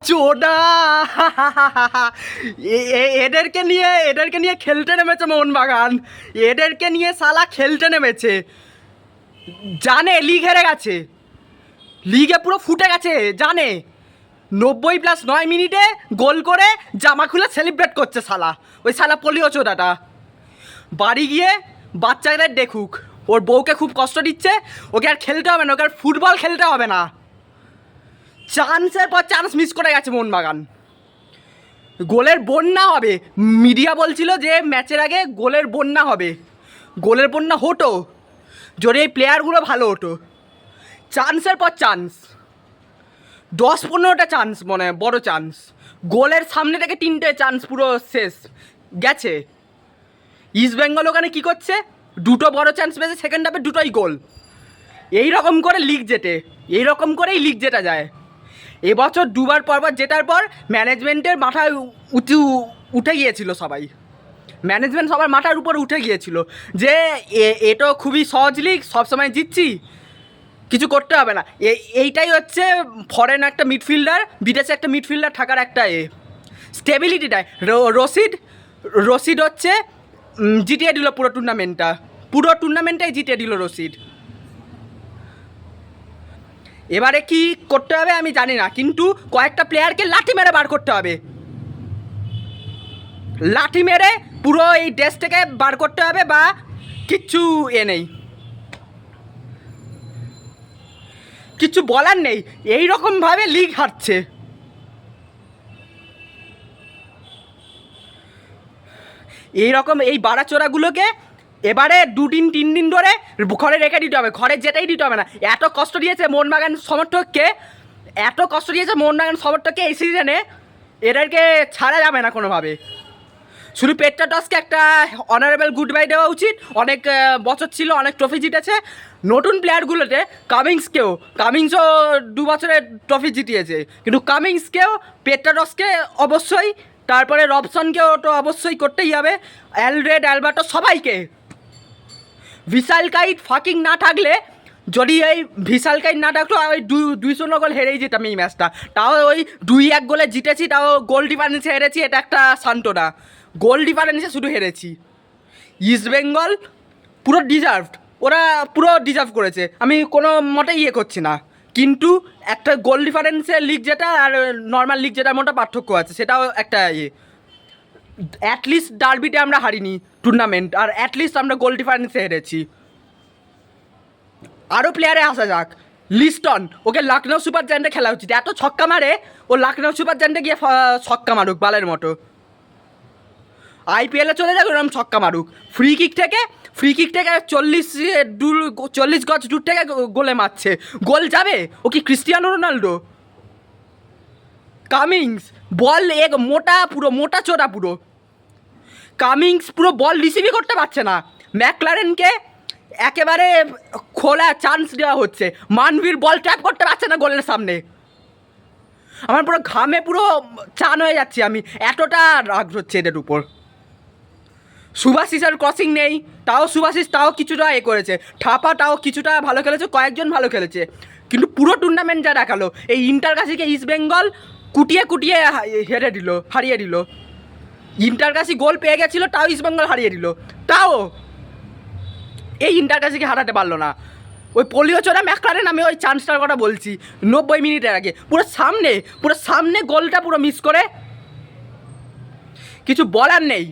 চোদা এদেরকে নিয়ে খেলতে নেমেছে মোহনবাগান। এদেরকে নিয়ে শালা খেলতে নেমেছে, জানে লিগ হেরে গেছে, লিগে পুরো ফুটে গেছে, জানে 90+9 মিনিটে গোল করে জামা খুলে সেলিব্রেট করছে শালা, ওই শালা পোলিও চোদাটা। বাড়ি গিয়ে বাচ্চাদের দেখুক, ওর বউকে খুব কষ্ট দিচ্ছে, ওকে আর খেলতে হবে না, ওকে আর ফুটবল খেলতে হবে না। চান্সের পর চান্স মিস করে গেছে মোহনবাগান। গোলের বন্যা হবে, মিডিয়া বলছিল যে ম্যাচের আগে গোলের বন্যা হবে, গোলের বন্যা হতো যদি এই প্লেয়ারগুলো ভালো হতো। চান্সের পর চান্স, 10-15টা চান্স, মনে বড় চান্স, গোলের সামনে থেকে 3টে চান্স পুরো শেষ গেছে। ইস্টবেঙ্গল ওখানে কী করছে, 2টো বড় চান্স পেয়েছে, সেকেন্ড হাফে 2টোই গোল। এই রকম করে লিগ জেতে, এই রকম করেই লিগ জেতা যায়। এবছর দুবার পরবার জেতার পর ম্যানেজমেন্টের মাথায় উঠে গিয়েছিল সবাই, ম্যানেজমেন্ট সবার মাথার উপর উঠে গিয়েছিল যে এটা খুবই সহজ লিগ, সবসময় জিতছি, কিছু করতে হবে না। এইটাই হচ্ছে ফরেন একটা মিডফিল্ডার, বিদেশে একটা মিডফিল্ডার থাকার একটা স্টেবিলিটিটাই। রশিদ হচ্ছে জিতিয়ে দিল পুরো টুর্নামেন্টটাই জিতিয়ে দিল রশিদ। এবারে কি করতে হবে আমি জানি না, কিন্তু কয়েকটা প্লেয়ারকে লাঠি মেরে বার করতে হবে, লাঠি মেরে পুরো এই দেশ থেকে বার করতে হবে, বা কিচ্ছু নেই, কিচ্ছু বলার নেই। এই রকমভাবে লিগ হারছে। এইরকম এই বাড়াচোরাগুলোকে এবারে 2-3 দিন ধরে ঘরে রেখে দিতে হবে, ঘরে যেতেই দিতে হবে না। এত কষ্ট দিয়েছে মোহনবাগান সমর্থককে, এই সিজনে, এদেরকে ছাড়া যাবে না কোনোভাবে। শুধু পেট্রাটসকে একটা অনারেবল গুড বাই দেওয়া উচিত, অনেক বছর ছিল, অনেক ট্রফি জিতেছে। নতুন প্লেয়ারগুলোতে কামিংসও 2 বছরের ট্রফি জিতিয়েছে, কিন্তু কামিংসকেও, পেট্রাটসকে অবশ্যই, তারপরে রবসনকেও তো অবশ্যই করতেই হবে, অ্যালড্রেড, অ্যালবার্টো, সবাইকে। ভিশালকাইট ফাকিং না থাকলে, যদি এই ভিশালকাইট না থাকতো ওই 2-0 গোল হেরেই যেতাম এই ম্যাচটা। তাও ওই 2-1 গোলে জিতেছি, তাও গোল ডিফারেন্সে হেরেছি, এটা একটা সান্ত্বনা। গোল ডিফারেন্সে শুধু হেরেছি। ইস্টবেঙ্গল পুরো ডিজার্ভড, ওরা পুরো ডিজার্ভ করেছে, আমি কোনো মতেই করছি না, কিন্তু একটা গোল ডিফারেন্সে লিগ জেতা আর নর্মাল লিগ জেতার মতো পার্থক্য আছে, সেটাও একটা অ্যাটলিস্ট ডার্বিতে আমরা হারিনি টুর্নামেন্ট, আর অ্যাটলিস্ট আমরা গোল ডিফারেন্সে হেরেছি। আরও প্লেয়ারে আসা যাক, লিস্টন, ওকে লখনৌ সুপার জায়ান্টে খেলা উচিত, এত ছক্কা মারে, ও লখনৌ সুপার জায়ান্টে গিয়ে ছক্কা মারুক বালের মতো, আইপিএলে চলে যাক, ওরকম ছক্কা মারুক। ফ্রি কিক থেকে 40 গজ দূর থেকে গোলে মারছে, গোল যাবে, ও কি ক্রিস্টিয়ানো রোনাল্ডো? কামিংস বল মোটা চোরা পুরো, কামিংস পুরো বল রিসিভই করতে পারছে না, ম্যাকলারেনকে একেবারে খোলা চান্স দেওয়া হচ্ছে, মানবীর বল ট্র্যাপ করতে পারছে না গোলের সামনে। আমার পুরো ঘামে পুরো চান হয়ে যাচ্ছি আমি, এতটা রাগ হচ্ছে এদের উপর। সুভাশিসের ক্রসিং নেই, তাও সুভাশিস তাও কিছুটা করেছে, ঠাপা তাও কিছুটা ভালো খেলেছে, কয়েকজন ভালো খেলেছে, কিন্তু পুরো টুর্নামেন্ট যা দেখালো, এই ইন্টারকাশিকে ইস্টবেঙ্গল কুটিয়ে হারিয়ে দিল। ইন্টারকাশি গোল পেয়ে গেছিলো, তাও ইস্টবেঙ্গল হারিয়ে দিল, তাও এই ইন্টারকাশিকে হারাতে পারলো না। ওই পোলিও চোরা ম্যাকলারেন, আমি ওই চান্সটার কথা বলছি 90 মিনিটের আগে, পুরো সামনে গোলটা পুরো মিস করে, কিছু বলার নেই।